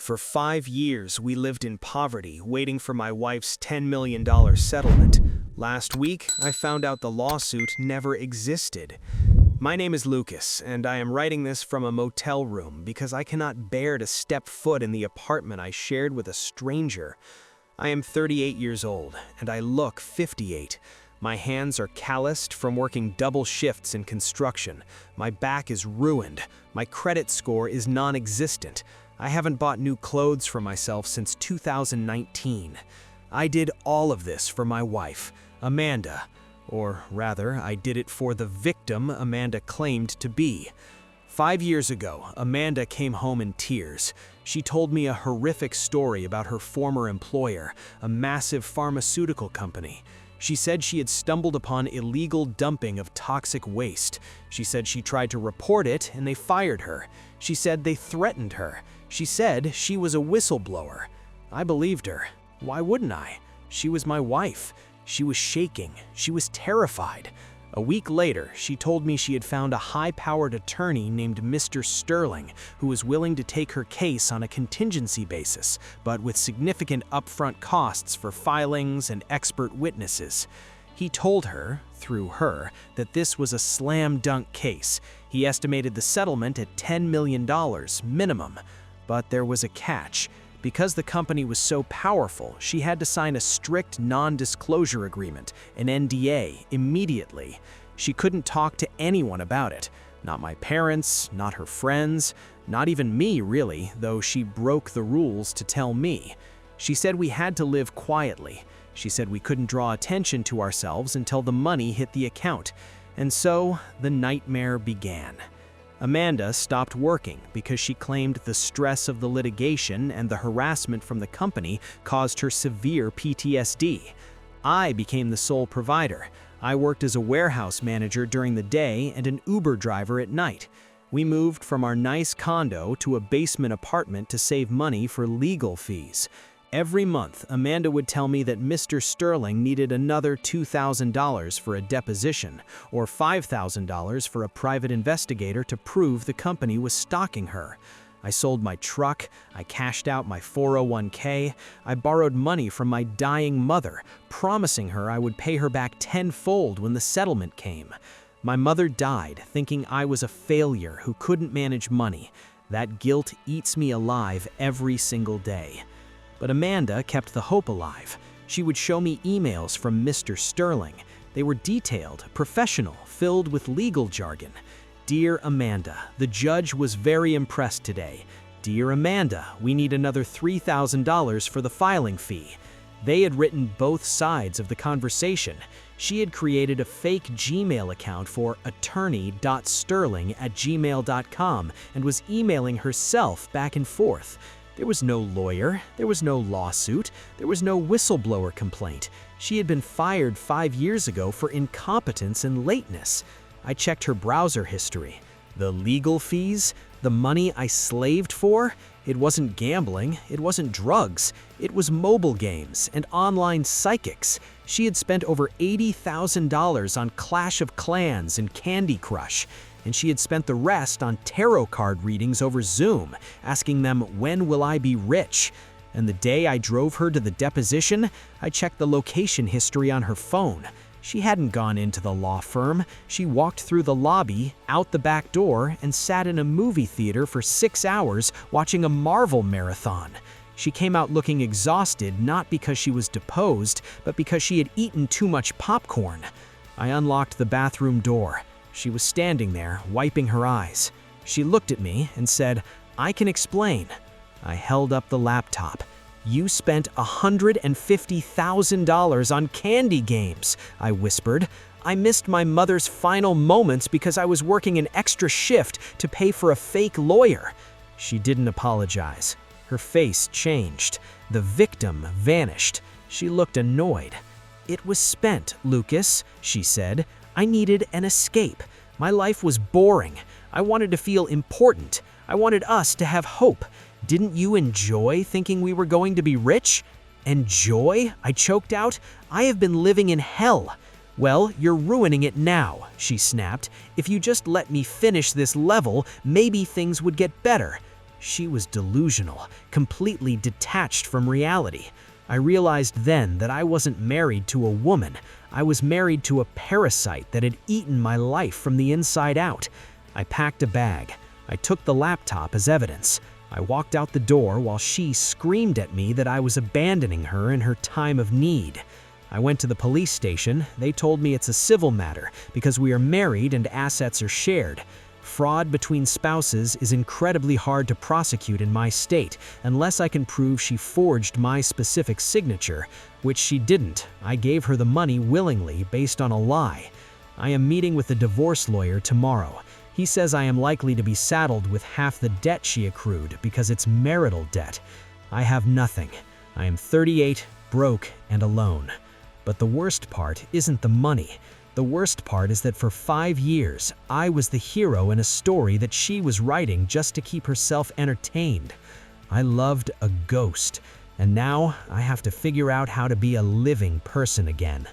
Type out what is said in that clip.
For 5 years, we lived in poverty, waiting for my wife's $10 million settlement. Last week, I found out the lawsuit never existed. My name is Lucas, and I am writing this from a motel room because I cannot bear to step foot in the apartment I shared with a stranger. I am 38 years old, and I look 58. My hands are calloused from working double shifts in construction. My back is ruined. My credit score is non-existent. I haven't bought new clothes for myself since 2019. I did all of this for my wife, Amanda. Or rather, I did it for the victim Amanda claimed to be. 5 years ago, Amanda came home in tears. She told me a horrific story about her former employer, a massive pharmaceutical company. She said she had stumbled upon illegal dumping of toxic waste. She said she tried to report it and they fired her. She said they threatened her. She said she was a whistleblower. I believed her. Why wouldn't I? She was my wife. She was shaking. She was terrified. A week later, she told me she had found a high-powered attorney named Mr. Sterling who was willing to take her case on a contingency basis, but with significant upfront costs for filings and expert witnesses. He told her, through her, that this was a slam-dunk case. He estimated the settlement at $10 million minimum. But there was a catch. Because the company was so powerful, she had to sign a strict non-disclosure agreement, an NDA, immediately. She couldn't talk to anyone about it. Not my parents, not her friends, not even me, really, though she broke the rules to tell me. She said we had to live quietly. She said we couldn't draw attention to ourselves until the money hit the account. And so, the nightmare began. Amanda stopped working because she claimed the stress of the litigation and the harassment from the company caused her severe PTSD. I became the sole provider. I worked as a warehouse manager during the day and an Uber driver at night. We moved from our nice condo to a basement apartment to save money for legal fees. Every month, Amanda would tell me that Mr. Sterling needed another $2,000 for a deposition, or $5,000 for a private investigator to prove the company was stalking her. I sold my truck, I cashed out my 401k, I borrowed money from my dying mother, promising her I would pay her back tenfold when the settlement came. My mother died thinking I was a failure who couldn't manage money. That guilt eats me alive every single day. But Amanda kept the hope alive. She would show me emails from Mr. Sterling. They were detailed, professional, filled with legal jargon. Dear Amanda, the judge was very impressed today. Dear Amanda, we need another $3,000 for the filing fee. They had written both sides of the conversation. She had created a fake Gmail account for attorney.sterling@gmail.com and was emailing herself back and forth. There was no lawyer, there was no lawsuit, there was no whistleblower complaint. She had been fired 5 years ago for incompetence and lateness. I checked her browser history. The legal fees, the money I slaved for, it wasn't gambling, it wasn't drugs, it was mobile games and online psychics. She had spent over $80,000 on Clash of Clans and Candy Crush. And she had spent the rest on tarot card readings over Zoom, asking them, when will I be rich? And the day I drove her to the deposition, I checked the location history on her phone. She hadn't gone into the law firm. She walked through the lobby, out the back door, and sat in a movie theater for 6 hours watching a Marvel marathon. She came out looking exhausted, not because she was deposed, but because she had eaten too much popcorn. I unlocked the bathroom door. She was standing there, wiping her eyes. She looked at me and said, I can explain. I held up the laptop. You spent $150,000 on candy games, I whispered. I missed my mother's final moments because I was working an extra shift to pay for a fake lawyer. She didn't apologize. Her face changed. The victim vanished. She looked annoyed. It was spent, Lucas, she said. I needed an escape. My life was boring. I wanted to feel important. I wanted us to have hope. Didn't you enjoy thinking we were going to be rich? Enjoy? I choked out. I have been living in hell. Well, you're ruining it now, she snapped. If you just let me finish this level, maybe things would get better. She was delusional, completely detached from reality. I realized then that I wasn't married to a woman. I was married to a parasite that had eaten my life from the inside out. I packed a bag. I took the laptop as evidence. I walked out the door while she screamed at me that I was abandoning her in her time of need. I went to the police station. They told me it's a civil matter because we are married and assets are shared. Fraud between spouses is incredibly hard to prosecute in my state unless I can prove she forged my specific signature, which she didn't. I gave her the money willingly based on a lie. I am meeting with the divorce lawyer tomorrow. He says I am likely to be saddled with half the debt she accrued because it's marital debt. I have nothing. I am 38, broke, and alone. But the worst part isn't the money. The worst part is that for 5 years, I was the hero in a story that she was writing just to keep herself entertained. I loved a ghost, and now I have to figure out how to be a living person again.